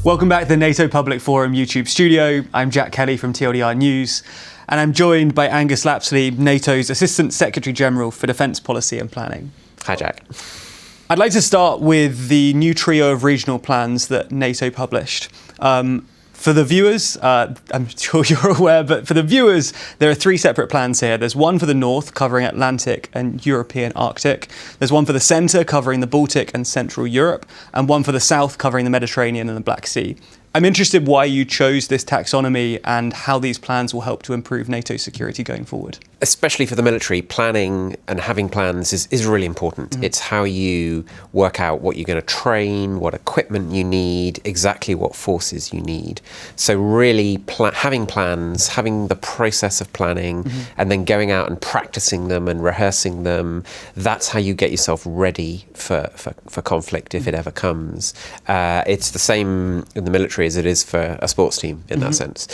Welcome back to the NATO Public Forum YouTube studio. I'm Jack Kelly from TLDR News, and I'm joined by Angus Lapsley, NATO's Assistant Secretary General for Defence Policy and Planning. Hi, Jack. I'd like to start with the new trio of regional plans that NATO published. For the viewers, I'm sure you're aware, but for the viewers, there are three separate plans here. There's one for the north, covering Atlantic and European Arctic. There's one for the centre, covering the Baltic and Central Europe, and one for the south, covering the Mediterranean and the Black Sea. I'm interested why you chose this taxonomy and how these plans will help to improve NATO security going forward. Especially for the military, planning and having plans is really important. It's how you work out what you're going to train, what equipment you need, exactly what forces you need. So really having plans, having the process of planning, and then going out and practicing them and rehearsing them, that's how you get yourself ready for conflict if it ever comes. It's the same in the military as it is for a sports team in that sense.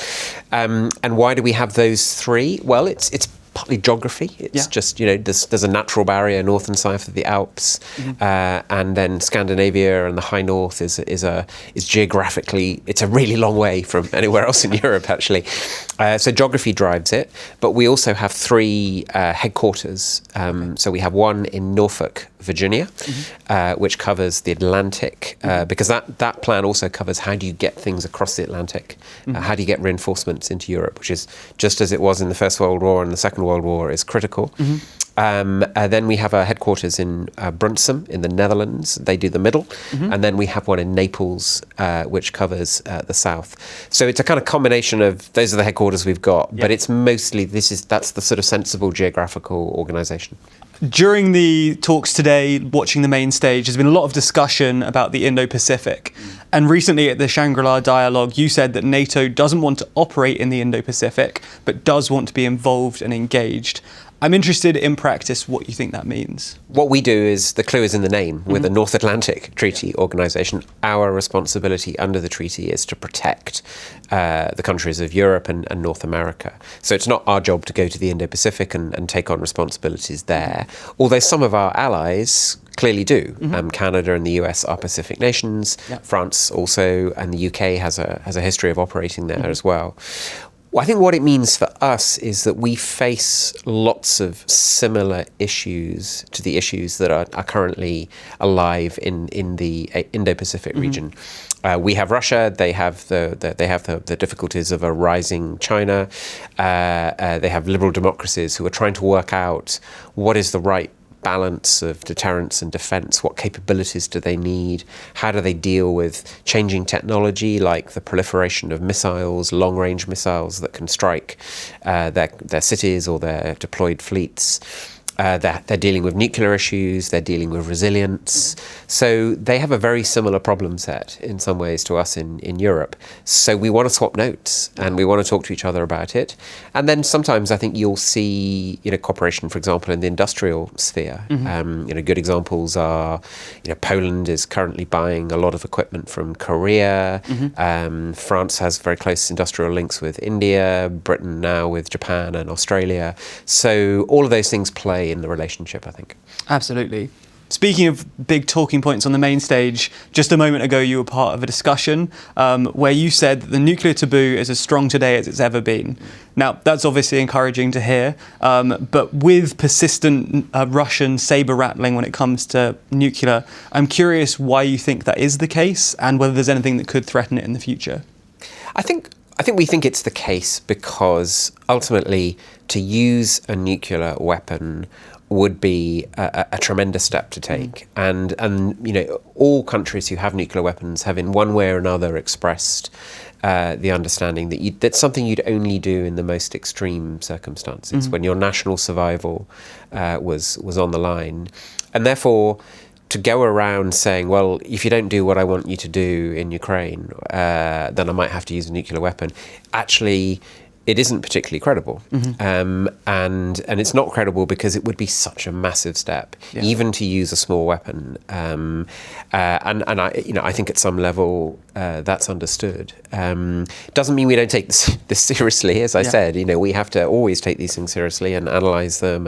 And why do we have those three? Well, it's partly geography. It's just, there's a natural barrier north and south of the Alps, and then Scandinavia and the high north is geographically, it's a really long way from anywhere else in Europe, actually. So geography drives it, but we also have three headquarters. So we have one in Norfolk, Virginia, which covers the Atlantic, because that plan also covers how do you get things across the Atlantic, how do you get reinforcements into Europe, which is just as it was in the First World War and the Second World War is critical. Then we have a headquarters in Brunsum in the Netherlands. They do the middle. And then we have one in Naples, which covers the south. So it's a kind of combination of, those are the headquarters we've got, but it's mostly, that's the sort of sensible geographical organisation. During the talks today, watching the main stage, there's been a lot of discussion about the Indo-Pacific. And recently at the Shangri-La Dialogue, you said that NATO doesn't want to operate in the Indo-Pacific, but does want to be involved and engaged. I'm interested in practice what you think that means. What we do is, the clue is in the name, with the North Atlantic Treaty Organisation. Our responsibility under the treaty is to protect the countries of Europe and North America. So it's not our job to go to the Indo-Pacific and take on responsibilities there, although some of our allies clearly do. Canada and the US are Pacific nations. France also, and the UK has a history of operating there as well. Well, I think what it means for us is that we face lots of similar issues to the issues that are currently alive in the Indo-Pacific region. We have Russia. They have the difficulties of a rising China. They have liberal democracies who are trying to work out what is the right balance of deterrence and defence. What capabilities do they need? How do they deal with changing technology like the proliferation of missiles, long-range missiles that can strike their cities or their deployed fleets? They're dealing with nuclear issues, they're dealing with resilience. So they have a very similar problem set in some ways to us in Europe. So we want to swap notes and we want to talk to each other about it. And then sometimes I think you'll see cooperation, for example, in the industrial sphere. Good examples are, Poland is currently buying a lot of equipment from Korea. France has very close industrial links with India, Britain now with Japan and Australia. So all of those things play in the relationship, I think. Absolutely. Speaking of big talking points on the main stage, just a moment ago you were part of a discussion where you said that the nuclear taboo is as strong today as it's ever been. Now, that's obviously encouraging to hear, but with persistent Russian saber rattling when it comes to nuclear, I'm curious why you think that is the case and whether there's anything that could threaten it in the future. I think we think it's the case because ultimately to use a nuclear weapon would be a tremendous step to take. And all countries who have nuclear weapons have in one way or another expressed the understanding that that's something you'd only do in the most extreme circumstances, when your national survival was on the line. And therefore, to go around saying, well, if you don't do what I want you to do in Ukraine, then I might have to use a nuclear weapon, actually it isn't particularly credible. And it's not credible because it would be such a massive step, even to use a small weapon. And I think at some level that's understood. Doesn't mean we don't take this seriously. As I said, we have to always take these things seriously and analyze them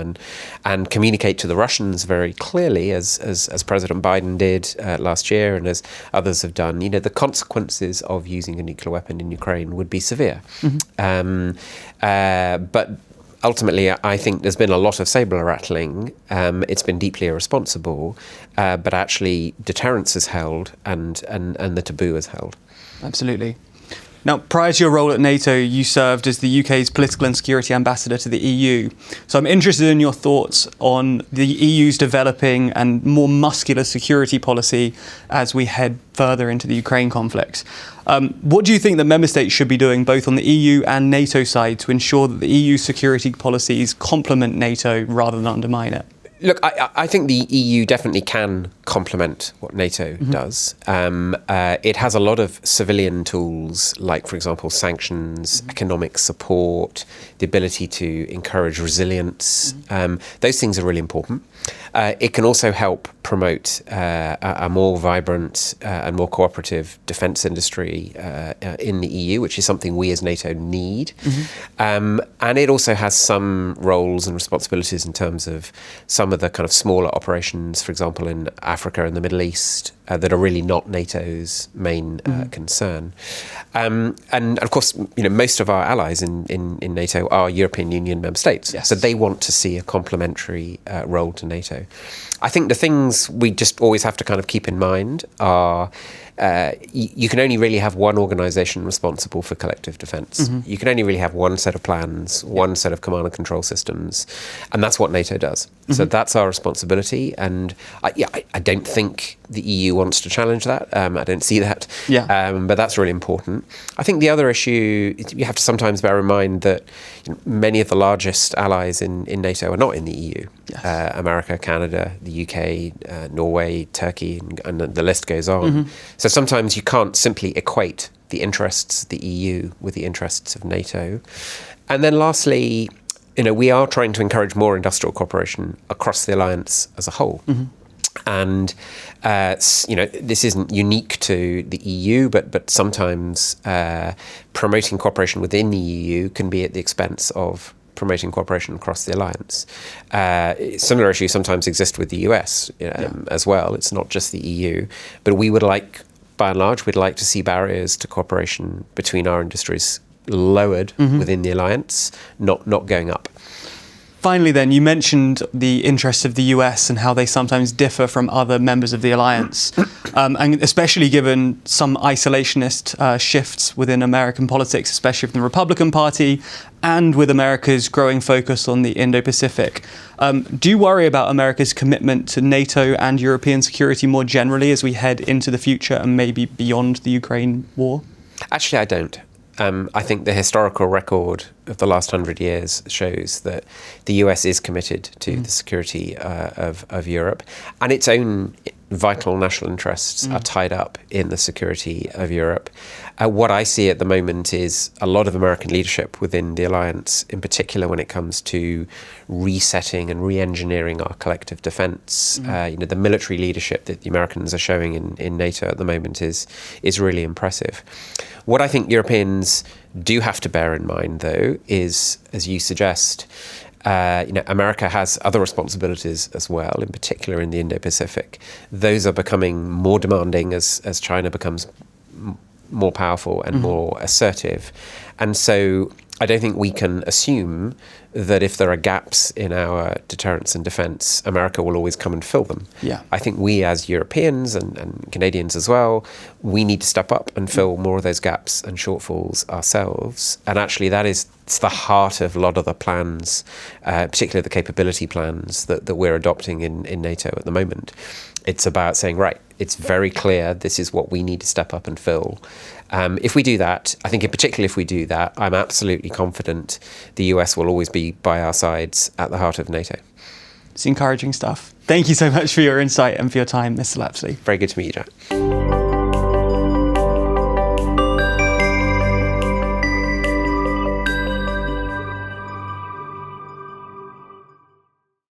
and communicate to the Russians very clearly, as President Biden did last year and as others have done. The consequences of using a nuclear weapon in Ukraine would be severe. But ultimately, I think there's been a lot of saber rattling. It's been deeply irresponsible, but actually deterrence is held and the taboo is held. Absolutely. Now, prior to your role at NATO, you served as the UK's political and security ambassador to the EU. So I'm interested in your thoughts on the EU's developing and more muscular security policy as we head further into the Ukraine conflict. What do you think that member states should be doing, both on the EU and NATO side, to ensure that the EU's security policies complement NATO rather than undermine it? Look, I think the EU definitely can complement what NATO does. It has a lot of civilian tools, like, for example, sanctions, economic support, the ability to encourage resilience. Those things are really important. It can also help promote a more vibrant and more cooperative defence industry in the EU, which is something we as NATO need. And it also has some roles and responsibilities in terms of some of the kind of smaller operations, for example, in Africa and the Middle East, that are really not NATO's main concern. And of course, most of our allies in NATO are European Union member states. So they want to see a complementary role to NATO. I think the things we just always have to kind of keep in mind are you can only really have one organisation responsible for collective defence. You can only really have one set of plans, one set of command and control systems, and that's what NATO does. So that's our responsibility, and I don't think the EU wants to challenge that. I don't see that, but that's really important. I think the other issue, you have to sometimes bear in mind that many of the largest allies in NATO are not in the EU. America, Canada, the UK, Norway, Turkey, and the list goes on. So sometimes you can't simply equate the interests of the EU with the interests of NATO. And then lastly, we are trying to encourage more industrial cooperation across the alliance as a whole. And this isn't unique to the EU, but sometimes promoting cooperation within the EU can be at the expense of promoting cooperation across the alliance. Similar issues sometimes exist with the US as well. It's not just the EU, but we would like, by and large, we'd like to see barriers to cooperation between our industries lowered within the alliance, not going up. Finally then, you mentioned the interests of the US and how they sometimes differ from other members of the alliance, and especially given some isolationist shifts within American politics, especially from the Republican Party, and with America's growing focus on the Indo-Pacific. Do you worry about America's commitment to NATO and European security more generally as we head into the future and maybe beyond the Ukraine war? Actually, I don't. I think the historical record of the last 100 years shows that the US is committed to the security of Europe, and its own vital national interests are tied up in the security of Europe. What I see at the moment is a lot of American leadership within the alliance, in particular when it comes to resetting and re-engineering our collective defence. The military leadership that the Americans are showing in NATO at the moment is really impressive. What I think Europeans do have to bear in mind, though, is, as you suggest, America has other responsibilities as well, in particular in the Indo-Pacific. Those are becoming more demanding as China becomes more powerful and more assertive. And so I don't think we can assume that if there are gaps in our deterrence and defence, America will always come and fill them. I think we as Europeans and Canadians as well, we need to step up and fill more of those gaps and shortfalls ourselves. And actually it's the heart of a lot of the plans, particularly the capability plans that we're adopting in NATO at the moment. It's about saying, right, it's very clear this is what we need to step up and fill. If we do that, I think in particular if we do that, I'm absolutely confident the US will always be by our sides at the heart of NATO. It's encouraging stuff. Thank you so much for your insight and for your time, Mr. Lapsley. Very good to meet you, Jack.